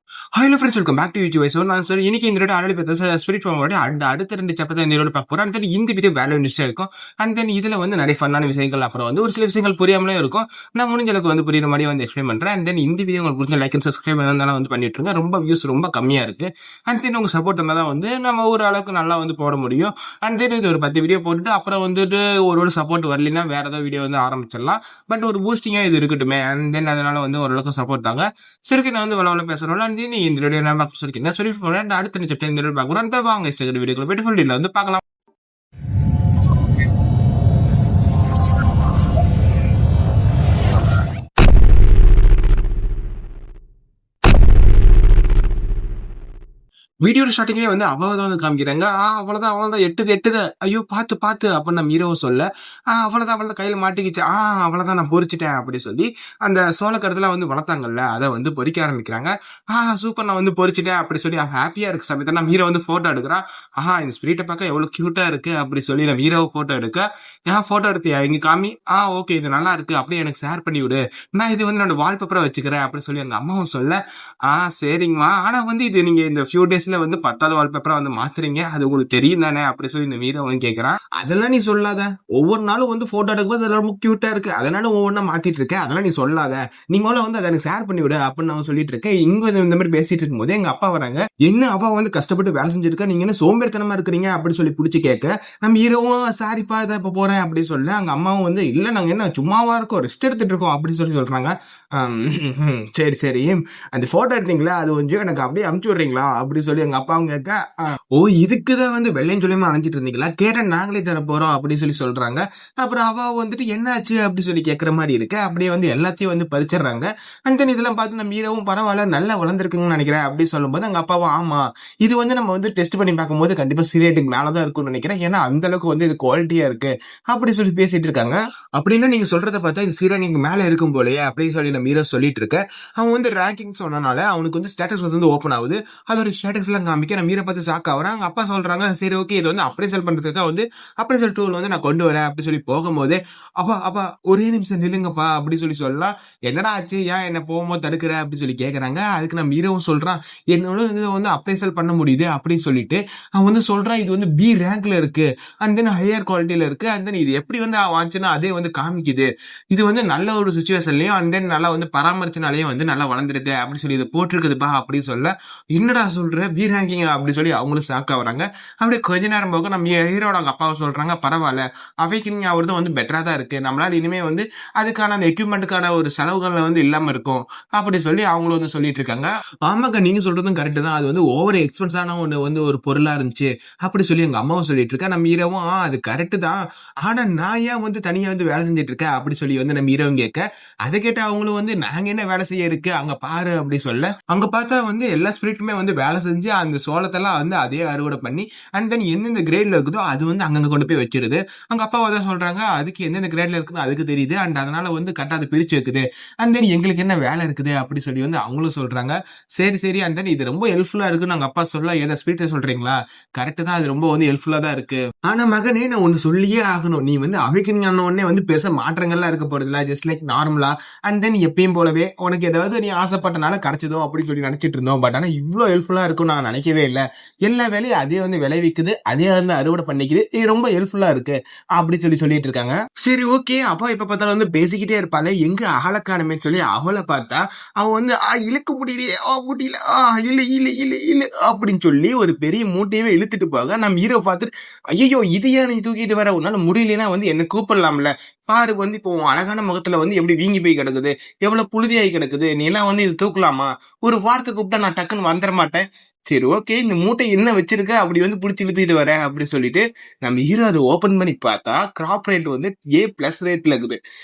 Hello friends, welcome back to YouTube. So நான் சொல்லி இன்னைக்கு இந்த ஆல்ரெடி பார்த்தா ஸ்பிரிட் ஃபார்மோட அடுத்த 2 சாப்டர் தான் இந்த பார்க்க போறோம். அண்ட் இந்த வீடியோ வேலை இன்ட்ரெஸ்டாக இருக்கும். அண்ட் தென் இதுல வந்து நிறைய ஃபன்னான விஷயங்கள், அப்புறம் வந்து ஒரு சில விஷயங்கள் புரியாமலே இருக்கும். நான் முடிஞ்ச அளவுக்கு வந்து புரியுற மாதிரி வந்து எக்ஸ்பிளைன் பண்றேன். அண்ட் தென் இந்த வீடியோ உங்களுக்கு பிடிச்ச லைக் அண்ட் சப்ஸ்கிரைப் இருந்தாலும் வந்து பண்ணிட்டு இருங்க. ரொம்ப வியூஸ் ரொம்ப கம்மியா இருக்கு. அண்ட் தென் உங்க சப்போர்ட் இருந்தால் தான் வந்து நம்ம ஒரு அளவுக்கு நல்லா வந்து போட முடியும். அண்ட் தென் இது ஒரு 10 வீடியோ போட்டுட்டு அப்புறம் வந்துட்டு ஒரு சப்போர்ட் வரலைன்னா வேற ஏதாவது வீடியோ வந்து ஆரம்பிச்சிடலாம். பட் ஒரு பூஸ்டிங்கா இது இருக்கட்டுமே. அண்ட் தென் அதனால வந்து ஓரளவுக்கு சப்போர்ட் தாங்க. சரி, நான் வந்து வளவள பேசுறோம்ல. அண்ட் இந்த வீடியோ நான் சொல்லிக்கிறேன். சொல்லி போறேன். அடுத்த சாப்டர் இந்த வீடியோ பார்க்குறோம். வாங்க வீடியோக்குள்ள போயிட்டு ஃபுல் டீடைல் வந்து பார்க்கலாம். வீடியோட ஸ்டார்டிங்லேயே வந்து அவ்வளவுதான் வந்து காமிக்கிறாங்க. அவ்வளவுதான் எட்டுது. ஐயோ பார்த்து அப்ப நம்ம ஹீரோ சொல்ல அவ்வளவுதான் கையில மாட்டிக்கிச்சு. அவ்வளவுதான் நான் பொறிச்சிட்டேன் அப்படி சொல்லி அந்த சோளக்கருத்துல வந்து வளர்த்தாங்கல்ல, அதை வந்து பொறிக்க ஆரம்பிக்கிறாங்க. சூப்பர், நான் வந்து பொறிச்சிட்டேன் அப்படி சொல்லி ஹாப்பியா இருக்கு சமயத்தை நம்ம ஹீரோ வந்து போட்டோ எடுக்கிறான். இந்த ஸ்பிரிட்டை பார்க்க எவ்வளவு கியூட்டா இருக்கு அப்படி சொல்லி நம்ம ஹீரோவை போட்டோ எடுக்க, போட்டோ எடுத்தியா இங்க காமி, ஓகே இது நல்லா இருக்கு, அப்படியே எனக்கு ஷேர் பண்ணி விடு, நான் இது வந்து என்னோட வால்பேப்பரா வச்சுக்கிறேன் அப்படி சொல்லி எங்க அம்மாவும் சொல்ல, சரிங்கம்மா, ஆனா வந்து இது நீங்க இந்த ஃபியூ டேஸ்ல வந்து 10வது வால்பேப்பரா வந்து மாத்துறீங்க, அது உங்களுக்கு தெரியும் தானே அப்படி சொல்லி இந்த வீரோ வந்து கேட்கறான். அதெல்லாம் நீ சொல்லாத, ஒவ்வொரு நாளும் வந்து போட்டோ எடுக்கும்போது அதெல்லாம் ரொம்ப கியூட்டா இருக்கு, அதனால ஒவ்வொன்றா மாத்திட்டு இருக்கேன், அதெல்லாம் நீ சொல்லாத, நீ முதல்ல வந்து அதை எனக்கு ஷேர் பண்ணி விடு அப்படின்னு நான் சொல்லிட்டு இருக்கேன். இங்க இந்த மாதிரி பேசிட்டு இருக்கும்போது எங்க அப்பா வராங்க. என்ன அப்பா வந்து கஷ்டப்பட்டு வேலை செஞ்சிருக்கா, நீங்க என்ன சோம்பேறித்தனமா இருக்கிறீங்க அப்படி சொல்லி பிடிச்சி கேட்க, நம்ம ஹீரோவும் சாரிப்பா இதை இப்ப போறேன் அப்படி சொல்ல, அங்க அம்மாவும் வந்து இல்ல நாங்க என்ன சும்மாவா இருக்கோம், ரெஸ்ட் எடுத்துட்டு இருக்கோம் அப்படி சொல்லி சொல்றாங்க. சரி அந்த போட்டோ எடுத்தீங்களா, அது கொஞ்சம் எனக்கு அப்படியே அமுச்சு விடுறீங்களா அப்படி சொல்லி எங்க அப்பாவும் கேட்க, இதுக்குதான் வந்து வெள்ளையும் சொல்லியுமா அணைஞ்சிட்டு இருந்தீங்களா, கேட்ட நாங்களே தர போறோம் அப்படி சொல்லி சொல்றாங்க. அப்புறம் அவ வந்துட்டு என்னாச்சு அப்படி சொல்லி கேட்கற மாதிரி இருக்கு. அப்படியே வந்து எல்லாத்தையும் வந்து பறிச்சிடுறாங்க. அந்த இதெல்லாம் பார்த்து நம்ம ஹீரோவும் பரவாயில்ல நல்லா வளர்ந்துருக்குன்னு நினைக்கிறேன் அப்படி சொல்லும் போது எங்க அப்பாவும் ஆமா, இது வந்து நம்ம வந்து டெஸ்ட் பண்ணி பார்க்கும்போது கண்டிப்பா சீரியட்டுக்கு மேலதான் இருக்கும்னு நினைக்கிறேன், ஏன்னா அந்த அளவுக்கு வந்து இது குவாலிட்டியா இருக்கு அப்படி சொல்லி பேசிட்டு இருக்காங்க. அப்படின்னா நீங்க சொல்றத பார்த்தா இது சீரங்க மேல இருக்கும் போலயே அப்படின்னு சொல்லி நம்ம ஹீரோ சொல்லிட்டு இருக்க. அவன் வந்து ரேங்கிங் சொன்னனால அவனுக்கு வந்து ஸ்டேட்டஸ் வந்து ஓப்பன் ஆகுது. அதோட ஸ்டேட்டஸ் எல்லாம் காமிக்க நம்ம ஹீரோ பார்த்து ஷாக் ஆகுறாங்க. அப்பா சொல்றாங்க சரி ஓகே, இது வந்து அப்ரைசல் பண்றதுக்காக வந்து அப்ரைசல் டூல் வந்து நான் கொண்டு வரேன் அப்படி சொல்லி போகும்போது, அப்பா ஒரே நிமிஷம் நில்லுங்கப்பா அப்படி சொல்லி சொல்லலாம். என்னடா ஆச்சு, ஏன் என்ன போகும்போது தடுக்கிற அப்படி சொல்லி கேட்கறாங்க. அதுக்கு நம்ம ஹீரோவும் சொல்றான் என்னோட வந்து அப்ரைசல் பண்ண முடியுது அப்படின்னு சொல்லிட்டு அவன் வந்து சொல்றான் இது வந்து பி ரேங்க்ல இருக்கு, அண்ட் தென் ஹையர் குவாலிட்டியில இருக்கு, அண்ட் தென் இது எப்படி வந்து வாங்கிச்சுன்னா அதே வந்து காமிக்குது, இது வந்து நல்ல ஒரு சுச்சுவேஷன்லயும் அண்ட் தென் நல்லா வந்து பராமரிச்சனாலேயும் வந்து நல்லா வளர்ந்துருக்கு அப்படி சொல்லி இது போட்டிருக்குதுப்பா அப்படின்னு சொல்ல, என்னடா சொல்ற பி ரேங்கிங் அப்படி சொல்லி அவங்களும் ஷாக்கா வராங்க. அப்படியே கொஞ்ச நேரம் போக நம்ம ஹீரோட அவங்க அப்பாவை சொல்றாங்க பரவாயில்ல அவைக்கிங் ஆகுறது வந்து பெட்டரா தான் இருக்கு, நம்மளால இனிமே வந்து அதுக்கான அந்த எக்யூப்மெண்ட்டுக்கான ஒரு செலவுகள் வந்து இல்லாம இருக்கும் அப்படி சொல்லி அவங்களும் வந்து சொல்லிட்டு இருக்காங்க. ஆமாக்கா நீங்க சொல்றதும் கரெக்ட் தான், அது வந்து ஓவர் எக்ஸ்பென்ஸான ஒன்று வந்து ஒரு பொருளா இருந்துச்சு அப்படி சொல்லி எங்க அம்மாவும் சொல்லிட்டு இருக்கா. நம்ம ஹீரோவும் அது கரெக்ட் தான், ஆனா நான் ஏன் வந்து தனியா வந்து வேலை செஞ்சுட்டு இருக்கேன் அப்படி சொல்லி வந்து நம்ம ஹீரோவும் கேட்க, அதை கேட்ட அவங்களும் வந்து நாங்க என்ன வேலை செய்ய இருக்கு அங்க பாரு அப்படி சொல்ல, அங்க பார்த்தா வந்து எல்லா ஸ்பிரிட்டுமே வந்து வேலை செஞ்சு அந்த சோளத்தெல்லாம் வந்து அதே அறுவடை பண்ணி அண்ட் தென் எந்தெந்த கிரேட்ல இருக்குதோ அது வந்து அங்கங்க கொண்டு போய் வச்சிருது. அங்க அப்பா தான் சொல்றாங்க அதுக்கு எந்தெந்த கிரேட்ல இருக்குன்னு அதுக்கு தெரியுது, அண்ட் அதனால வந்து கரெக்டா அதை பிரிச்சு வைக்குது, அண்ட் தென் எங்களுக்கு என்ன வேலை இருக்குது அப்படி சொல்லி வந்து அவங்களும் சொல்றாங்க. சரி அண்ட் தென் இது ரொம்ப ஹெல்ப்ஃபுல்லா இருக்குன்னு நாங்க அப்பா சொல்ல, எதை ஸ்பிரிட்டை சொல்றீங்களா, கரெக்ட் தான், அது ரொம்ப வந்து ஹெல்ப்ஃபுல்லா தான் இருக்கு, ஆனா மகனே நான் ஒன்னு சொல்லியே ஆகணும், நீ வந்து அவைக்கிங் ஆன உடனே வந்து பெருசா மாற்றங்கள்லாம் இருக்க போறது இல்ல, ஜஸ்ட் லைக் நார்மலா அண்ட் தென் எப்பயும் போலவே உனக்கு ஏதாவது நீ ஆசைப்பட்டனால கிடைச்சதோ அப்படின்னு சொல்லி நினைச்சிட்டு இருந்தோம், பட் ஆனா இவ்வளவு ஹெல்ப்ஃபுல்லா இருக்கும் நான் நினைக்கவே இல்லை, எல்லா வேலையும் அதே வந்து விளைவிக்குது, அதே வந்து அறுவடை பண்ணிக்குது, இது ரொம்ப ஹெல்ப்ஃபுல்லா இருக்கு அப்படி சொல்லிட்டு இருக்காங்க. சரி ஓகே, அப்பா இப்ப பார்த்தாலும் வந்து பேசிக்கிட்டே இருப்பாளே எங்க ஆளக்கானமே சொல்லி அவளை பார்த்தா அவன் வந்து இழுக்க முடியலையே, முடியல இல்ல அப்படின்னு சொல்லி ஒரு பெரிய மூட்டையவே இழுத்துட்டு போக நம்ம ஹீரோ பார்த்துட்டு ஐயோ இதையா நீ தூக்கிட்டு வர, உன்னால முடியலன்னா வந்து என்ன கூப்பிடலாம்ல, பாரு வந்து இப்போ அழகான முகத்துல வந்து எப்படி வீங்கி போய் கிடக்குது, எவ்வளவு புழுதியாகி கிடக்குது, நீ எல்லாம் வந்து இது தூக்கலாமா, ஒரு வார்த்தை கூப்பிட்டா நான் டக்குன்னு வந்துட மாட்டேன், சரி ஓகே இந்த மூட்டை என்ன வச்சிருக்க அப்படி வந்து பிடிச்சி இழுத்துட்டு வர அப்படி சொல்லிட்டு நம்ம ஹீரோ அதை ஓபன் பண்ணி பார்த்தா கிராப் ரேட் வந்து A+ ரேட்ல இருக்குது,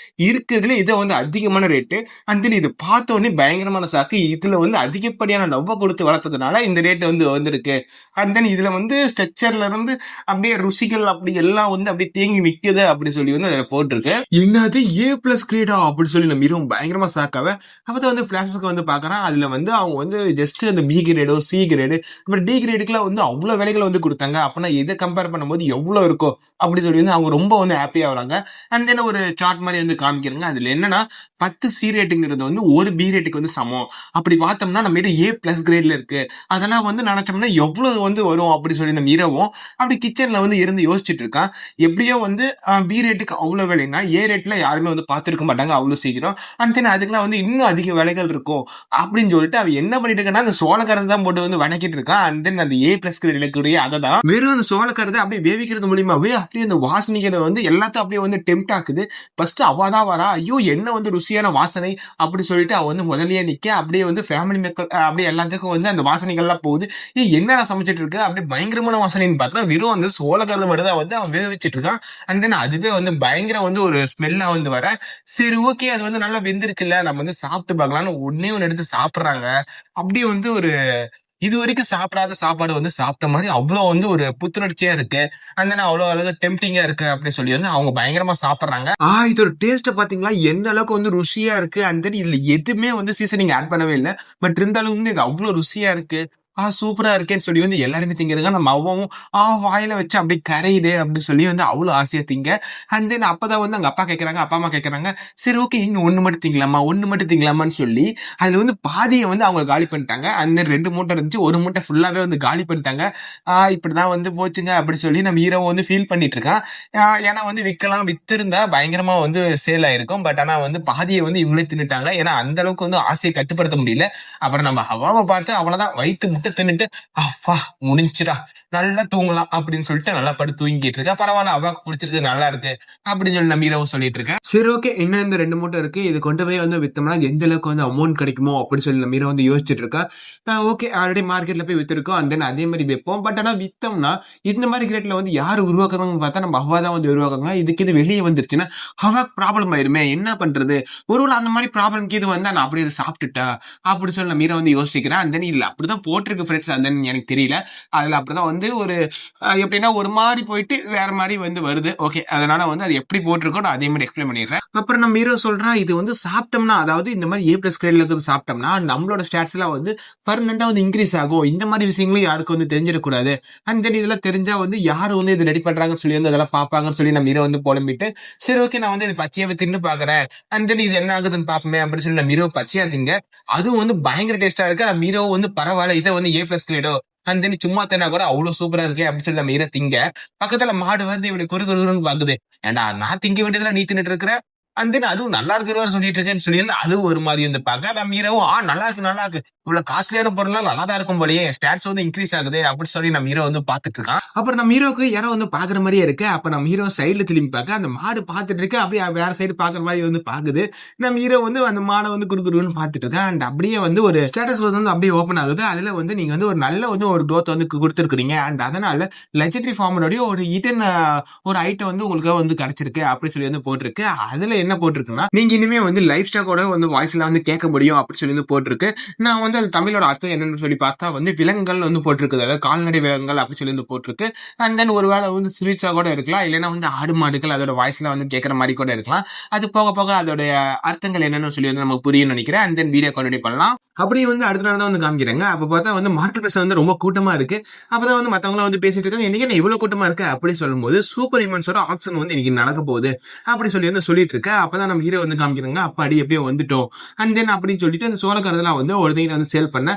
இருக்கிறதுல இதை வந்து அதிகமான ரேட்டு, அந்த இது பார்த்தோன்னே பயங்கரமான சாக்கு, இதுல வந்து அதிகப்படியான லவ்வ கொடுத்து வளர்த்ததுனால இந்த ரேட் வந்து வந்திருக்கு, அண்ட் தென் இதுல வந்து ஸ்ட்ரக்சர்ல இருந்து அப்படியே ருசிகள் அப்படி எல்லாம் வந்து அப்படியே தேங்கி நிக்குது அப்படி சொல்லி வந்து அதை போட்டிருக்கு. என்னது A+ கிரேடா அப்படி சொல்லி நம்ம ஹீரோ பயங்கரமா சாக்காவ அப்பதான் வந்து பிளாஷ்பேக் வந்து பாக்குறான். அதுல வந்து அவங்க வந்து ஜஸ்ட் அந்த B கிரேடோ C கிரேடோ கிரேடு, அப்புறம் டி கிரேடுக்குலாம் வந்து அவ்வளவு வேலைகள் வந்து கொடுத்தாங்க. அப்பனா இதை கம்பேர் பண்ணும்போது எவ்வளவு இருக்கும் அப்படி சொல்லி வந்து அவங்க ரொம்ப வந்து ஹாப்பியா வராங்க. அண்ட் தென் ஒரு சார்ட் மாதிரி வந்து காமிக்கிறேங்க. அதுல என்னன்னா 10 சி ரேட்டுங்கிறது வந்து ஒரு பி ரேட்டுக்கு வந்து சமம். அப்படி பார்த்தோம்னா நம்ம ஏ பிளஸ் கிரேட்ல இருக்கு. அதெல்லாம் வந்து நினைச்சோம்னா எவ்வளவு வந்து வரும் அப்படி சொல்லி நம்ம இரவும் அப்படி கிச்சன்ல வந்து இருந்து யோசிச்சுட்டு இருக்கான். எப்படியோ வந்து பி ரேட்டுக்கு அவ்வளவு வேலைன்னா ஏ ரேட்ல யாருமே வந்து பார்த்திருக்க மாட்டாங்க அவ்வளவு சீக்கிரம். அண்ட் தென் அதுக்கெல்லாம் வந்து இன்னும் அதிக வேலைகள் இருக்கும் அப்படின்னு சொல்லிட்டு அவன் என்ன பண்ணிட்டு இருக்கான்னா அந்த சோளக்கரத்தை தான் போட்டு வந்து வணக்கிட்டு இருக்கான். அண்ட் தென் அந்த ஏ பிளஸ் கிரேட் இருக்கக்கூடிய அதை தான் வெறும் அந்த சோளக்கரத்தை அப்படியே வேவிக்கிறது மூலியமாவே அப்படியே அந்த வாசனைகளை வந்து எல்லாத்தையும் அப்படியே வந்து டெம்ட் ஆக்குது. ஃபர்ஸ்ட் அவாதான் வரா, ஐயோ என்ன வந்து ருசியான வாசனை அப்படி சொல்லிட்டு அவ வந்து முதல்லயே நிக்க அப்படியே வந்து ஃபேமிலி மக்கள் அப்படியே எல்லாத்துக்கும் வந்து அந்த வாசனைகள்லாம் போகுது. என்னடா சமைச்சிட்டு இருக்கு அப்படியே பயங்கரமான வாசனைன்னு பார்த்தா வெறும் வந்து சோளக்கரத்தை மட்டும் தான் வந்து அவன் வேவிச்சிட்டு இருக்கான். அண்ட் தென் அதுவே வந்து பயங்கர வந்து ஒரு ஸ்மெல்லா வந்து வர, சரி ஓகே அது வந்து நல்லா வெந்துருச்சுல்ல நம்ம வந்து சாப்பிட்டு பார்க்கலாம்னு ஒண்ணு எடுத்து சாப்பிடுறாங்க. அப்படியே வந்து ஒரு இது வரைக்கும் சாப்பிடாத சாப்பாடு வந்து சாப்பிட்ட மாதிரி அவ்வளவு வந்து ஒரு புத்துணர்ச்சியா இருக்கு. அந்த அவ்வளவு அழகா டெம்டிங்கா இருக்கு அப்படின்னு சொல்லி வந்து அவங்க பயங்கரமா சாப்பிடுறாங்க. இதோட டேஸ்ட் பாத்தீங்களா எந்த அளவுக்கு வந்து ருசியா இருக்கு. அண்ட் தென் இதுல எதுவுமே வந்து சீசனிங் ஆட் பண்ணவே இல்லை. பட் இருந்தாலும் வந்து இது அவ்வளவு ருசியா இருக்கு. சூப்பரா இருக்கேன்னு சொல்லி வந்து எல்லாருமே திங்கிறாங்க. நம்ம அவ்வும் வாயில வச்சு அப்படியே கரையுது அப்படின்னு சொல்லி வந்து அவ்வளவு ஆசையா திங்க. அண்ட் தென் அப்பதான் வந்து அங்க அப்பா கேட்கறாங்க, அப்பா அம்மா கேட்கறாங்க, சரி ஓகே இன்னும் ஒண்ணு மட்டும் திங்கலாமான்னு சொல்லி அதுல வந்து பாதியை வந்து அவங்க காலி பண்ணிட்டாங்க. அந்த 2 மூட்டை இருந்துச்சு, ஒரு மூட்டை ஃபுல்லாவே வந்து காலி பண்ணிட்டாங்க. இப்படிதான் வந்து போச்சுங்க அப்படி சொல்லி நம்ம ஹீரோ வந்து ஃபீல் பண்ணிட்டு இருக்கான். ஏன்னா வந்து வித்திருந்தா பயங்கரமா வந்து சேல் ஆயிருக்கும். பட் ஆனா வந்து பாதியை வந்து இவங்களே தின்னுட்டாங்க. ஏன்னா அந்த அளவுக்கு வந்து ஆசையை கட்டுப்படுத்த முடியல. அப்புறம் நம்ம அவாவை பார்த்து அவ்வளவுதான் வயிற்று முட்டை தின்னுட்டு அப்பா முடிஞ்சுடா நல்லா தூங்கலாம் அப்படின்னு சொல்லிட்டு நல்லா படுத்து தூங்கிட்டு இருக்கா. பரவாயில்ல அவாக்கு பிடிச்சிருக்கு நல்லா இருக்கு அப்படின்னு சொல்லி நம்ம ஹீரோவும் சொல்லிட்டு இருக்கேன். சரி ஓகே இன்னும் இந்த 2 மூட்டை இருக்கு, இது கொண்டு போய் வந்து வித்தோம்னா எந்த அளவுக்கு வந்து அமௌண்ட் கிடைக்குமோ அப்படின்னு சொல்லி நம்ம ஹீரோ வந்து யோசிச்சுட்டு இருக்கா. ஓகே ஆல்ரெடி மார்க்கெட்ல போய் வித்துருக்கோம். அந்த அதே மாதிரி வைப்போம். பட் ஆனா வித்தோம்னா இந்த மாதிரி கிரேட்ல வந்து யாரு உருவாக்குறாங்கன்னு பார்த்தா நம்ம அவ்வா தான் வந்து உருவாக்குறாங்க. இதுக்கு இது வெளியே வந்துருச்சுன்னா அவாக்கு ப்ராப்ளம் ஆயிருமே, என்ன பண்றது? ஒருவேளை அந்த மாதிரி ப்ராப்ளம்க்கு இது வந்தா நான் அப்படியே சாப்பிட்டுட்டா அப்படி சொல்லி நம்ம ஹீரோ வந்து யோசிக்கிறேன். அந்த இதுல அப்படிதான் போட்டிருக்கு ஃப்ரெண்ட்ஸ். அந்த எனக்கு தெரியல, அதுல அப்படிதான் வந்து ஒரு எப்படின்னா ஒரு மாதிரி போயிட்டு வேற மாதிரி வந்து வருது. ஓகே அதனால வந்து அது எப்படி போட்டிருக்கோ நான் அதே மாதிரி எக்ஸ்பிளைன் பண்ணிடுறேன். அப்புறம் நம்ம ஹீரோ சொல்றான் இது வந்து சாப்பிட்டோம்னா, அதாவது இந்த மாதிரி ஏ பிளஸ் கிரேட்ல இருக்கிறது சாப்பிட்டோம்னா நம்மளோட ஸ்டாட்ஸ் எல்லாம் வந்து பர்மனண்டா வந்து இன்க்ரீஸ் ஆகும். இந்த மாதிரி விஷயங்களும் யாருக்கும் வந்து தெரிஞ்சிடக்கூடாது. அண்ட் தென் இதெல்லாம் தெரிஞ்சா வந்து யாரு வந்து இது ரெடி பண்றாங்கன்னு சொல்லி வந்து அதெல்லாம் பாப்பாங்கன்னு சொல்லி நம்ம ஹீரோ வந்து புலம்பிட்டு, சரி ஓகே நான் வந்து இது பச்சையாவே தின்னு பாக்குறேன். அண்ட் தென் இது என்ன ஆகுதுன்னு பாப்போமே அப்படின்னு சொல்லி நம்ம ஹீரோ பச்சையா திங்க. அதுவும் வந்து பயங்கர டேஸ்டா இருக்கு. நம்ம ஹீரோ வந்து பரவாயில்ல இதை வந்து ஏ பிளஸ் கிரேடோ அண்ட் தென் சும்மா தின்னா கூட அவ்வளவு சூப்பரா இருக்கு அப்படின்னு சொல்லி நம்ம ஹீரோ திங்க. பக்கத்துல மாடு வந்து இவனுக்கு குறுகுறுன்னு பாக்குது. ஏண்டா நான் திங்க வேண்டியதுல நீ தின்னுட்டு இருக்கிற, அண்ட் தென் அதுவும் நல்லா இருக்கிறவரை சொல்லிட்டு இருக்கேன்னு சொல்லி அதுவும் ஒரு மாதிரி வந்து பார்க்க நம்ம ஹீரோவும் நல்லா இருக்கு இவ்வளவு காஸ்ட்லியான பொருள்லாம் நல்லா தான் இருக்கும் போலயே, ஸ்டாட்ஸ் வந்து இன்க்ரீஸ் ஆகுது அப்படின்னு சொல்லி நம்ம ஹீரோ வந்து பாத்துட்டு இருக்கான். அப்புறம் நம்ம ஹீரோக்கு யாரோ வந்து பாக்குற மாதிரியே இருக்கு. அப்ப நம்ம ஹீரோ சைடுல திரும்பி பார்க்க அந்த மாடு பாத்துட்டு இருக்கு. அப்படியே வேற சைடு பாக்குற மாதிரி வந்து பாக்குது. நம்ம ஹீரோ வந்து அந்த மாடை வந்து குறுக்குறுன்னு பாத்துட்டு இருக்கேன். அண்ட் அப்படியே வந்து ஒரு ஸ்டேட்டஸ் வந்து அப்படியே ஓப்பன் ஆகுது. அதுல வந்து நீங்க வந்து ஒரு நல்ல வந்து ஒரு க்ரோத் வந்து கொடுத்துருக்கீங்க. அண்ட் அதனால லெஜெண்டரி ஃபார்மோட ஒரு ஈட்டன் ஒரு ஐட்டம் வந்து உங்களுக்கு வந்து கிடைச்சிருக்கு அப்படி சொல்லி வந்து போட்டிருக்கு. அதுல என்ன போட்டிருக்குன்னா நீங்க இனிமே வந்து லைஃப் ஸ்டாக்கோட வந்து வாய்ஸ்ல வந்து கேட்க முடியும் அப்படி சொல்லி வந்து போட்டிருக்கு. நான் வந்து அது தமிழோட அர்த்தம் என்னன்னு சொல்லி பார்த்தா வந்து விலங்குகள் வந்து போட்டிருக்கு, அதாவது கால்நடை விலங்குகள் அப்படி சொல்லி வந்து போட்டிருக்கு. அண்ட் தென் ஒருவேளை வந்து ஸ்வீட்ஸா கூட இருக்கலாம், இல்லைன்னா வந்து ஆடு மாடுகள் அதோட வாய்ஸ்ல வந்து கேட்கற மாதிரி கூட இருக்கலாம். அது போக போக அதோட அர்த்தங்கள் என்னன்னு சொல்லி வந்து நமக்கு புரியும் நினைக்கிறேன். அண்ட் தென் வீடியோ கண்டினியூ பண்ணலாம். அப்படியே வந்து அடுத்த நாள் தான் வந்து காமிக்கிறாங்க. அப்ப பார்த்தா வந்து மார்க்கெட் பிளேஸ் வந்து ரொம்ப கூட்டமா இருக்கு. அப்பதான் வந்து மத்தவங்க வந்து பேசிட்டு இருக்காங்க, இன்னைக்கு என்ன இவ்வளவு கூட்டமா இருக்கு அப்படி சொல்லும் போது சூப்பர் ஹியூமன்ஸோட ஆக்ஷன் வந்து இன்னைக்கு நடக்க போகுது அப்படி சொல்லி வந்து சொல்லிட்டு இருக்க. அப்பதான் நம்ம ஹீரோ வந்து காமிக்கிறாங்க, அப்பாடி எப்படியோ வந்துட்டோம். அண்ட் தென் அப்படின்னு சொல்லிட்டு அந்த சோளக்கரதெல்லாம் வந்து ஒருத்தங்க வந்து சேல் பண்ண,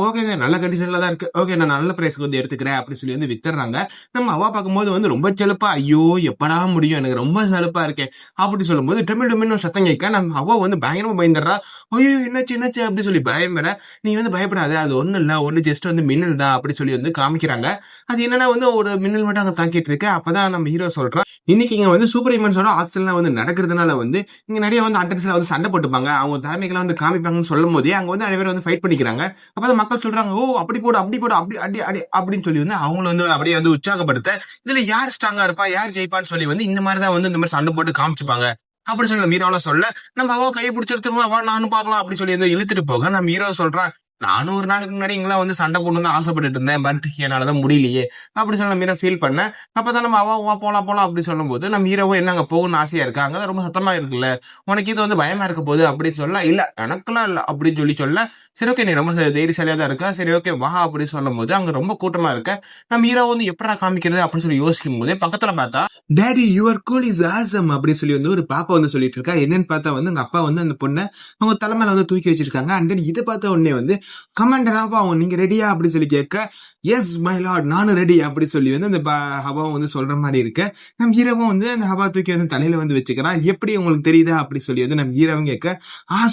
ஓகேங்க நல்ல கண்டிஷன்ல தான் இருக்கு, ஓகே நான் நல்ல பிரைஸ்க்கு வந்து எடுத்துக்கிறேன் அப்படி சொல்லி வந்து வித்துறாங்க. நம்ம அவா பார்க்கும்போது வந்து ரொம்ப செலுப்பா, ஐயோ எப்படா முடியும் எனக்கு ரொம்ப செலுப்பா இருக்கேன் அப்படி சொல்லும் போது டெமிழ் சத்தம் கேட்க நம்ம அவா வந்து பயங்கரமா பயந்துடுறா. ஐயோ என்னாச்சு அப்படி சொல்லி பயம்பட, நீ வந்து பயப்படாத அது ஒண்ணு இல்ல, ஒண்ணு ஜஸ்ட் வந்து மின்னல் தான் அப்படி சொல்லி வந்து காமிக்கிறாங்க. அது என்னன்னா வந்து ஒரு மின்னல் மட்டும் அங்க தாக்கிட்டு இருக்கு. அப்பதான் நம்ம ஹீரோ சொல்றான், இன்னைக்கு இங்க வந்து சூப்பர் ஹியூமன்ஸோட ஆக்ஷன்லாம் வந்து நடக்கிறதுனால வந்து இங்க நிறைய வந்து அண்டர்ஸ்ல வந்து சண்டை போட்டுப்பாங்க, அவங்க திறமைகளை வந்து காமிப்பாங்கன்னு சொல்லும் போதே அங்க வந்து நிறைய பேர் வந்து ஃபைட் பண்ணிக்கிறாங்க. அப்பதான் மக்கள் சொல்றாங்க, ஓ அப்படி போடு அப்படி அடி அடி அப்படின்னு சொல்லி வந்து அவங்கள வந்து அப்படியே வந்து உற்சாகப்படுத்த, இதுல யார் ஸ்ட்ராங்கா இருப்பா யார் ஜெயிப்பான்னு சொல்லி வந்து இந்த மாதிரி தான் வந்து இந்த மாதிரி சண்டை போட்டு காமிச்சுப்பாங்க அப்படி சொல்லி நம்ம ஹீரோல சொல்ல, நம்ம அவ கையை பிடிச்சி எடுத்துருவோம் நானும் பாக்கலாம் அப்படி சொல்லி வந்து இழுத்துட்டு போக நம்ம ஹீரோ சொல்றான், நானும் ஒரு நாளுக்கு முன்னாடி இங்கெல்லாம் வந்து சண்டை போடணும்னு ஆசைப்பட்டுட்டு இருந்தேன். பட் என்னாலதான் முடியலையே அப்படி சொல்லி நம்ம ஹீரோ ஃபீல் பண்ணேன். அப்பதான் நம்ம அவ வா போலாம் போலாம் அப்படி சொல்லும்போது நம்ம ஹீரோவும் என்ன அங்க போகணும்னு ஆசையா இருக்கு, அங்கதான் ரொம்ப சத்தமா இருக்குல்ல, உனக்கு இது வந்து பயமா இருக்க போகுது அப்படின்னு சொல்ல, இல்ல எனக்கெல்லாம் இல்ல அப்படின்னு சொல்ல, சரி ஓகே நீ ரொம்ப தைரியசாலியா தான் இருக்கா, சரி ஓகே வா அப்படின்னு சொல்லும் போது அங்க ரொம்ப கூட்டமா இருக்க நம்ம ஹீரோ வந்து எப்படா காமிக்கிறது அப்படின்னு சொல்லி யோசிக்கும் போது பக்கத்துல பார்த்தா daddy your cool is awesome அப்படின்னு சொல்லி வந்து ஒரு பாப்பா வந்து சொல்லிட்டு இருக்கா. என்னன்னு பார்த்தா வந்து எங்க அப்பா வந்து அந்த பொண்ணை அவங்க தலைமையில வந்து தூக்கி வச்சிருக்காங்க. அண்ட் தென் இதை பார்த்த உடனே வந்து கமாண்டர் ஹவா நீங்க ரெடியா அப்படி சொல்லி கேட்க, எஸ் மை லார்ட் நானும் ரெடி அப்படி சொல்லி வந்து அந்த ஹவாவும் வந்து சொல்ற மாதிரி இருக்கு. நம்ம ஹீரோவும் வந்து அந்த ஹவா தூக்கி வந்து தலையில வந்து வச்சுக்கிறான். எப்படி உங்களுக்கு தெரியுதா அப்படி சொல்லி வந்து நம்ம ஹீரோவும் கேட்க,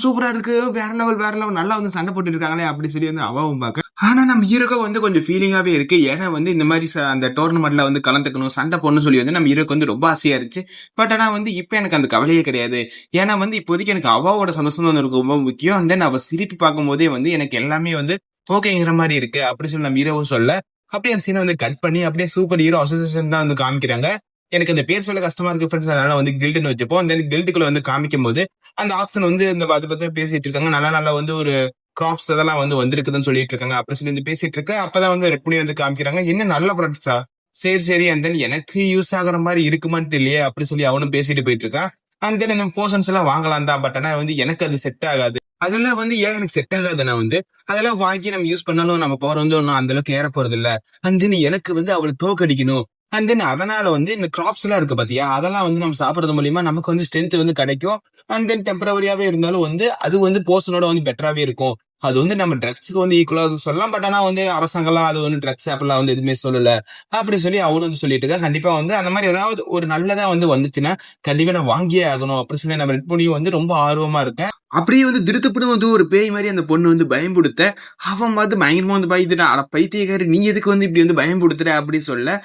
சூப்பரா இருக்கு, வேற லெவல் நல்லா வந்து சண்டை போட்டு இருக்காங்களே அப்படி சொல்லி வந்து அவாவும் பார்க்க. ஆனா நம்ம ஹீரோக்கு வந்து கொஞ்சம் ஃபீலிங்காவே இருக்கு. ஏன்னா வந்து இந்த மாதிரி அந்த டோர்னமெண்ட்ல வந்து கலந்துக்கணும் சண்டை போடணும்னு சொல்லி வந்து நம்ம ஹீரோக்கு வந்து ரொம்ப ஆசையா இருந்துச்சு. பட் ஆனா வந்து இப்ப எனக்கு அந்த கவலையே கிடையாது. ஏன்னா வந்து இப்போதைக்கு எனக்கு அவாவோட சந்தோஷம் தான் எனக்கு ரொம்ப முக்கியம். அண்ட் தென் அவ சிரிப்பு பார்க்கும் போதே வந்து எனக்கு எல்லாமே வந்து ஓகேங்கிற மாதிரி இருக்கு அப்படி சொல்லி நம்ம ஹீரோவும் சொல்ல, அப்படியே அந்த சீனை வந்து கட் பண்ணி அப்படியே சூப்பர் ஹீரோ அசோசியேஷன் தான் வந்து காமிக்கிறாங்க. எனக்கு அந்த பேர் சொல்ல கஷ்டமா இருக்கு ஃப்ரெண்ட்ஸ், அதனால வந்து கில்டுன்னு வச்சுப்போம். அந்த கில்டுக்குள்ள வந்து காமிக்கும் போது அந்த ஆக்ஷன் வந்து இந்த அதை பத்தி பேசிட்டு இருக்காங்க. நல்லா வந்து ஒரு கிராப்ஸ் அதெல்லாம் வந்து வந்திருக்குதுன்னு சொல்லிட்டு இருக்காங்க. அப்படி சொல்லி வந்து பேசிட்டு இருக்க அப்பதான் வந்து ரெட் பண்ணி வந்து காமிக்கிறாங்க. என்ன நல்ல ப்ராடக்ட்ஸா, சரி அண்ட் தென் எனக்கு யூஸ் ஆகுற மாதிரி இருக்குமான்னு தெரியலையே அப்படி சொல்லி அவனும் பேசிட்டு போயிட்டு இருக்கான். அண்ட் தென் இந்த போர்ஷன்ஸ் எல்லாம் வாங்கலாம் தான், பட் ஆனா வந்து எனக்கு அது செட் ஆகாது. அதெல்லாம் வந்து ஏன் எனக்கு செட் ஆகாதுன்னா வந்து அதெல்லாம் வாங்கி நம்ம யூஸ் பண்ணாலும் நம்ம பவர் வந்து ஒன்னும் அந்த அளவுக்கு ஏற போறது இல்ல. அண்ட் தென் எனக்கு வந்து அவளை தோக்கடிக்கணும். அண்ட் தென் அதனால வந்து இந்த கிராப்ஸ் எல்லாம் இருக்கு பாத்தியா, அதெல்லாம் வந்து நம்ம சாப்பிடறது மூலியமா நமக்கு வந்து ஸ்ட்ரென்த் வந்து கிடைக்கும். அண்ட் தென் டெம்பரவரியாவே இருந்தாலும் வந்து அது வந்து போர்ஷனோட வந்து பெட்டராவே இருக்கும். அது வந்து நம்ம ட்ரக்ஸுக்கு வந்து ஈக்குவலா சொல்லலாம். பட் ஆனா வந்து அரசாங்கம்லாம் அது வந்து ட்ரக்ஸ் அப்படிலாம் வந்து எதுவுமே சொல்லல அப்படி சொல்லி அவனு வந்து சொல்லிட்டு இருக்கா. கண்டிப்பா வந்து அந்த மாதிரி ஏதாவது ஒரு நல்லதா வந்து வந்துச்சுன்னா கண்டிப்பா நான் வாங்கியே ஆகணும் அப்படி சொல்லி நம்ம ரெட் பண்ணியும் வந்து ரொம்ப ஆர்வமா இருக்கேன். அப்படியே வந்து திருத்துப்படும் வந்து ஒரு பேய் மாதிரி அந்த பொண்ணு வந்து பயம்படுத்த அவன் வந்து பயங்கரமா வந்து பயந்துட்டான். அட பைத்தியக்காரி நீ எதுக்கு வந்து இப்படி வந்து பயம்படுத்துற அப்படி சொல்ல,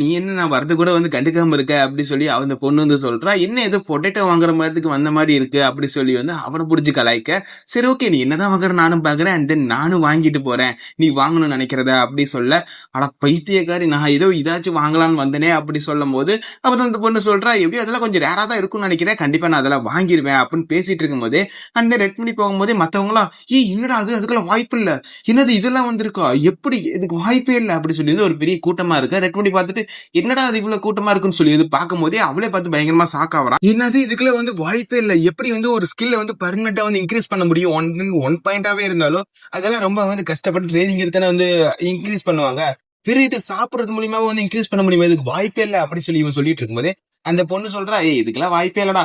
நீ என்ன நான் வரது கூட வந்து கண்டுக்காம இருக்க அப்படி சொல்லி அந்த பொண்ணு வந்து சொல்றா. என்ன ஏதோ பொட்டேட்டோ வாங்குற மாதிரிக்கு வந்த மாதிரி இருக்கு அப்படி சொல்லி வந்து அவனை பிடிச்சி கலாய்க்க, சரி ஓகே நீ என்னதான் வாங்குற நானும் பாக்குறேன் அண்ட் தென் நானும் வாங்கிட்டு போறேன், நீ வாங்கணும்னு நினைக்கிறத அப்படி சொல்ல, அட பைத்தியக்காரி நான் ஏதோ இதாச்சும் வாங்கலாம்னு வந்தனே அப்படி சொல்லும் போது அப்பதான் அந்த பொண்ணு சொல்றா, எப்படி அதெல்லாம் கொஞ்சம் ரேரா தான் இருக்கும்னு நினைக்கிறேன், கண்டிப்பா நான் அதெல்லாம் வாங்கிடுவேன் அப்படின்னு பேசிட்டு இருக்கும் போதே அந்த ரெட் பண்ணி போகும்போதே மத்தவங்களாம் என்னடா அது அதுக்கெல்லாம் வாய்ப்பு இல்ல, என்னது இதெல்லாம் வந்திருக்கா, எப்படி இதுக்கு வாய்ப்பே இல்லை அப்படி சொல்லி ஒரு பெரிய கூட்டமா இருக்கு. ரெட் பண்ணி பார்த்துட்டு என்னடா அது இவ்வளவு கூட்டமா இருக்குன்னு சொல்லி வந்து பார்க்கும் போதே அவளே பார்த்து பயங்கரமா ஷாக் ஆவறான். என்னது இதுக்குள்ள வந்து வாய்ப்பே இல்லை, எப்படி வந்து ஒரு ஸ்கில்ல வந்து பர்மனெண்டா வந்து இன்க்ரீஸ் பண்ண முடியும், ஒன் பாயிண்டாவே இருந்தாலும் அதெல்லாம் ரொம்ப வந்து கஷ்டப்பட்டு ட்ரைனிங் எடுத்தானே வந்து இன்க்ரீஸ் பண்ணுவாங்க, பிறகு இது சாப்பிடறது மூலியமா வந்து இன்க்ரீஸ் பண்ண முடியுமா, இதுக்கு வாய்ப்பே இல்லை அப்படி சொல்லி இவன் சொல்லிட்டு இருக்கும்போதே அந்த பொண்ணு சொல்றா, இதுக்கெல்லாம் வாய்ப்பே இல்லடா,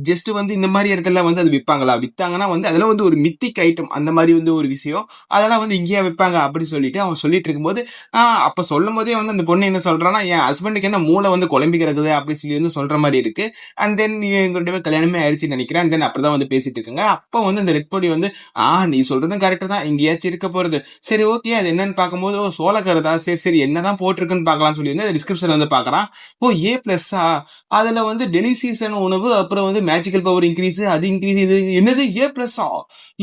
ஜஸ்ட் வந்து இந்த மாதிரி இடத்துல வந்து அது விற்பாங்களா, வித்தாங்கன்னா வந்து அதெல்லாம் வந்து ஒரு மித்திக் ஐட்டம் அந்த மாதிரி வந்து ஒரு விஷயம், அதெல்லாம் வந்து இங்கேயா வைப்பாங்க அப்படி சொல்லிட்டு அவன் சொல்லிட்டு இருக்கும்போது அப்ப சொல்லும் போதே வந்து அந்த பொண்ணு என்ன சொல்றான்னா, என் ஹஸ்பண்டுக்கு என்ன மூளை வந்து குழம்பி கிடக்குது அப்படி சொல்லி வந்து சொல்ற மாதிரி இருக்கு. அண்ட் தென் எங்களுடைய கல்யாணமே ஆயிடுச்சுன்னு நினைக்கிறேன். அண்ட் தென் அப்படிதான் வந்து பேசிட்டு இருக்காங்க. அப்போ வந்து இந்த ரெட் பொடி வந்து நீ சொல்றதும் கரெக்ட் தான், இங்கேயாச்சும் இருக்க போறது, சரி ஓகே அது என்னன்னு பார்க்கும்போது சோளக்கருதா, சரி என்னதான் போட்டிருக்குன்னு பார்க்கலாம் சொல்லி வந்து டிஸ்கிரிப்ஷன் வந்து பாக்குறான். A+, அதுல வந்து டெலி சீசன் உணவு, அப்புறம் வந்து மேஜிக்கல் பவர் இன்க்ரீஸ், அது இன்க்ரீஸ், இது என்னது A+,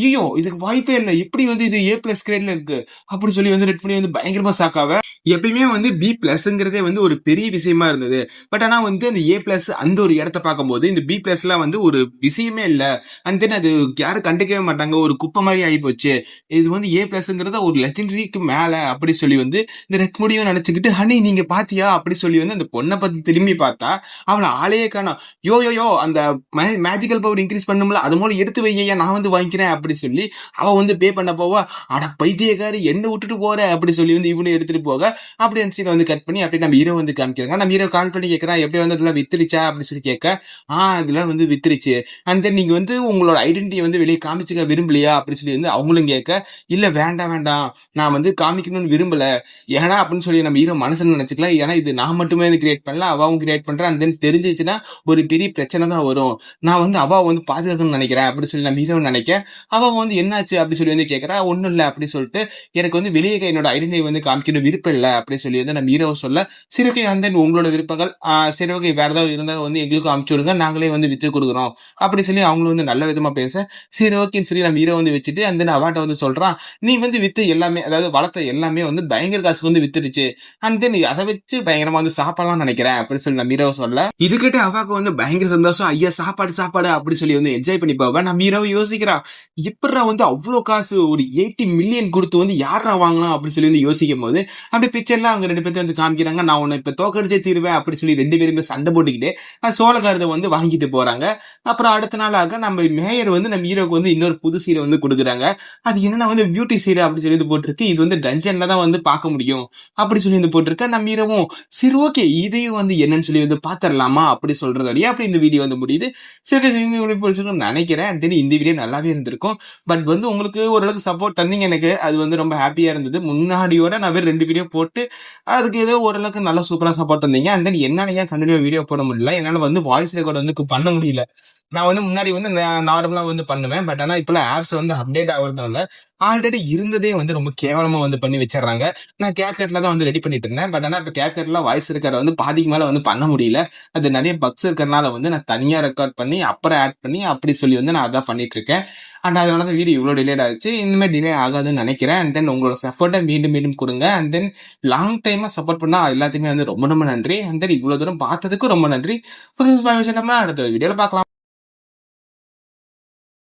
ஐயோ இதுக்கு வாய்ப்பே இல்லை, எப்படி வந்து இது A+ கிரேட்ல இருக்கு அப்படி சொல்லி வந்து ரெட் பண்ணி வந்து பயங்கரமா சாக்காவ. எப்பயுமே வந்து B+ங்கிறதே வந்து ஒரு பெரிய விஷயமா இருந்தது. பட் ஆனா வந்து அந்த A+ அந்த ஒரு இடத்த பார்க்கும்போது இந்த B+லாம் வந்து ஒரு விஷயமே இல்ல. அண்ட் தென் அது யாரும் கண்டுக்கவே மாட்டாங்க, ஒரு குப்பை மாதிரி ஆகி போச்சு. இது வந்து A+ங்கிறத ஒரு லெஜெண்டரிக்கு மேல அப்படி சொல்லி வந்து இந்த ரெட் முடியும் நினைச்சுக்கிட்டு, ஹனி நீங்க பாத்தியா அப்படி சொல்லி வந்து அந்த பொண்ணை பத்தி திரும்பி பார்த்தா அவளை ஆளையே காணோம். யோ அந்த மேஜிக்கல் பவர் இன்க்ரீஸ் பண்ணும்ல அது மூலம் எடுத்து வையா நான் வந்து வாங்கிக்கிறேன் அப்படி சொல்லி அவ வந்து பே பண்ண போவா. அட பைத்தியக்காரி என்ன விட்டுட்டு போற அப்படி சொல்லி வந்து இவனு எடுத்துட்டு போக அப்படி அந்த சீனை வந்து கட் பண்ணி அப்படியே நம்ம ஹீரோ வந்து காமிக்கிறாங்க. நம்ம ஹீரோ கால் பண்ணி கேட்கறான், எப்படி வந்து அதெல்லாம் வித்துருச்சா அப்படின்னு சொல்லி கேட்க, இதெல்லாம் வந்து வித்துருச்சு, அண்ட் தென் நீங்க வந்து உங்களோட ஐடென்டிட்டி வந்து வெளியே காமிச்சுக்க விரும்பலையா அப்படின்னு சொல்லி வந்து அவங்களும் கேட்க, இல்ல வேண்டாம் நான் வந்து காமிக்கணும்னு விரும்பல, ஏன்னா அப்படின்னு சொல்லி நம்ம ஹீரோ மனசுல நினைச்சுக்கலாம், ஏன்னா இது நான் மட்டுமே வந்து கிரியேட் பண்ணல அவாவும் கிரியேட் பண்றேன், அண்ட் தென் தெரிஞ்சிச்சுன்னா ஒரு பெரிய பிரச்சனை தான் வரும், நான் வந்து அவ வந்து பாதுகாக்கணும்னு நினைக்கிறேன் அப்படின்னு சொல்லி நம்ம ஹீரோ நினைக்க, அவ வந்து என்னாச்சு அப்படி சொல்லி வந்து கேட்கறா, ஒண்ணும் இல்ல அப்படி சொல்லிட்டு எனக்கு வந்து வெளியே என்னோட ஐடென்டிட்டி வந்து காமிக்கணும் விருப்பம் இல்லை அப்படி சொல்லி வந்து நம்ம ஹீரோ சொல்ல, சரி ஓகே அண்ட் தென் உங்களோட விருப்பங்கள் சரி ஓகே வேற ஏதாவது இருந்தால் வந்து எங்களுக்கும் அமுச்சு விடுங்க, நாங்களே வந்து வித்து கொடுக்குறோம் அப்படி சொல்லி அவங்களும் வந்து நல்ல விதமா பேச, சரி ஓகேன்னு சொல்லி நம்ம ஹீரோ வந்து வச்சுட்டு அந்த அவாட்ட வந்து சொல்றான், நீ வந்து வித்து எல்லாமே அதாவது வளர்த்த எல்லாமே வந்து பயங்கர காசுக்கு வந்து வித்துருச்சு, அண்ட் தென் அதை வச்சு பயங்கரமா வந்து சாப்பிடலாம் நினைக்கிறேன் அப்படி சொல்லி நம்ம ஹீரோ சொல்ல, இது கேட்டு அவாக்கு வந்து பயங்கர சந்தோஷம். ஐயா சாப்பாடு சாப்பாடு அப்படி சொல்லி வந்து என்ஜாய் பண்ணி போவா. நம்ம ஹீரோவும் யோசிக்கிறா, எப்படிடா வந்து அவ்வளோ காசு ஒரு 80 மில்லியன் கொடுத்து வந்து யாரா வாங்கலாம் அப்படின்னு சொல்லி வந்து யோசிக்கும் போது அப்படி பிக்சர்லாம் அவங்க 2 பேர்த்தையும் வந்து காமிக்கிறாங்க. நான் உன்னை இப்ப தோக்கடிச்சே தீருவேன் அப்படி சொல்லி 2 பேருமே சண்டை போட்டுக்கிட்டு சோளக்காரத்தை வந்து வாங்கிட்டு போறாங்க. அப்புறம் அடுத்த நாளாக நம்ம மேயர் வந்து நம்ம ஹீரோக்கு வந்து இன்னொரு புது சீரை வந்து கொடுக்குறாங்க. அது என்னன்னா வந்து பியூட்டி சீரை அப்படி சொல்லி வந்து போட்டிருக்கு. இது வந்து டஞ்சன்ல தான் வந்து பார்க்க முடியும் அப்படி சொல்லி வந்து போட்டிருக்க. நம்ம ஹீரோவும் சரி ஓகே இதையும் வந்து என்னன்னு சொல்லி வந்து பாத்திரலாமா அப்படி சொல்றதோடய அப்படி இந்த வீடியோ வந்து முடியுது. சரி இந்த வீடியோ பிடிச்சிருக்கும்னு நினைக்கிறேன். இந்த வீடியோ நல்லாவே இருந்திருக்கும். பட் வந்து உங்களுக்கு ஓரளவுக்கு சப்போர்ட் தந்தீங்க எனக்கு. அது வந்து ரொம்ப ஹாப்பியா இருந்தது. முன்னாடியோட நான் வேற 2 வீடியோ போட்டு அதுக்கு ஏதோ ஓரளவுக்கு நல்லா சூப்பரா சப்போர்ட் தந்தீங்க. அண்ட் தென் என்னால ஏன் கண்டினியூ வீடியோ போட முடியல, என்னால வந்து வாய்ஸ் ரெக்கார்ட் வந்து பண்ண முடியல. நான் வந்து முன்னாடி வந்து நார்மலா வந்து பண்ணுவேன். பட் ஆனா இப்பெல்லாம் ஆப்ஸ் வந்து அப்டேட் ஆகுறதுனால ஆல்ரெடி இருந்ததே வந்து ரொம்ப கேவலமா வந்து பண்ணி வச்சிடறாங்க. நான் கேப்கட்ல தான் வந்து ரெடி பண்ணிட்டு இருந்தேன். பட் ஆனா இப்ப கேப்கட்ல வாய்ஸ் ரெக்கார்ட் வந்து பாதிக்கு மேல வந்து பண்ண முடியல. அது நிறைய பக்ஸ் இருக்கிறதுனால வந்து நான் தனியா ரெக்கார்ட் பண்ணி அப்புறம் ஆட் பண்ணி அப்படி சொல்லி வந்து நான் அதான் பண்ணிட்டு இருக்கேன். அண்ட் அதனால தான் வீடியோ இவ்வளவு டிலே ஆச்சு. இனிமேல் டிலே ஆகாதுன்னு நினைக்கிறேன். அண்ட் தென் உங்களோட சப்போர்ட்டை மீண்டும் மீண்டும் கொடுங்க. அண்ட் தென் லாங் டைமா சப்போர்ட் பண்ணா எல்லாத்துக்குமே வந்து ரொம்ப ரொம்ப நன்றி. அண்ட் தென் இவ்வளவு தூரம் பார்த்ததுக்கும் ரொம்ப நன்றி. அடுத்த வீடியோல பார்க்கலாம்.